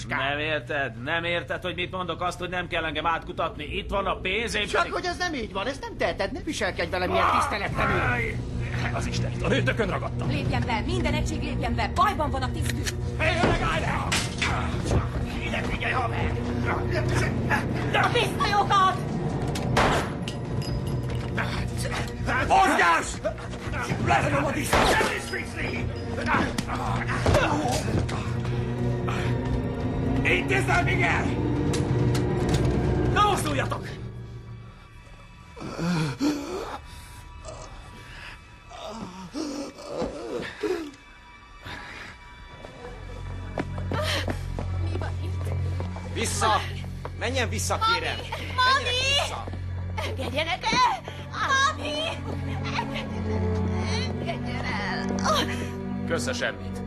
Nem érted? Nem érted, hogy mit mondok? Azt, hogy nem kell engem átkutatni. Itt van a pénz, én Csak pedig... hogy ez nem így van, ezt nem teheted, ne viselkedj velem ilyen tiszteletlenül. Az Istenit, a nőtökön ragadta. Lépjen be, minden egység lépjen be, bajban van a tisztük. Hé, öreg, állj le! Ide figyelj, haver! A pisztolyokat! Mozgás! Leranom a diszkot! Intézd el, Miguel! Ne mozduljatok! Mi van itt? Vissza! Menjen vissza, kérem! Menjenek vissza! Engedjenek el! Mami! Engedjen el! Kösze semmit.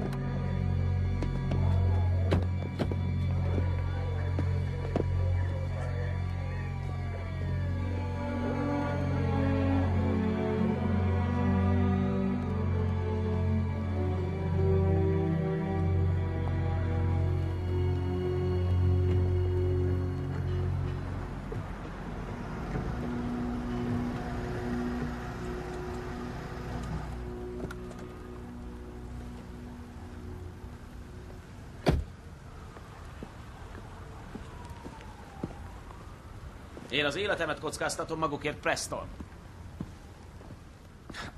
Én az életemet kockáztatom magukért, Preston.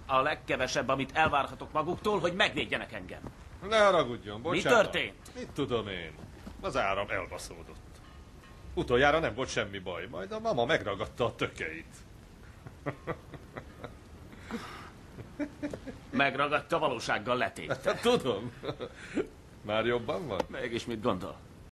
A legkevesebb, amit elvárhatok maguktól, hogy megvédjenek engem. Ne haragudjon, bocsánat. Mi történt? Mit tudom én? Az áram elbaszódott. Utoljára nem volt semmi baj, majd a mama megragadta a tökeit. Megragadta, valósággal letépte. Tudom. Már jobban van? Mégis mit gondol?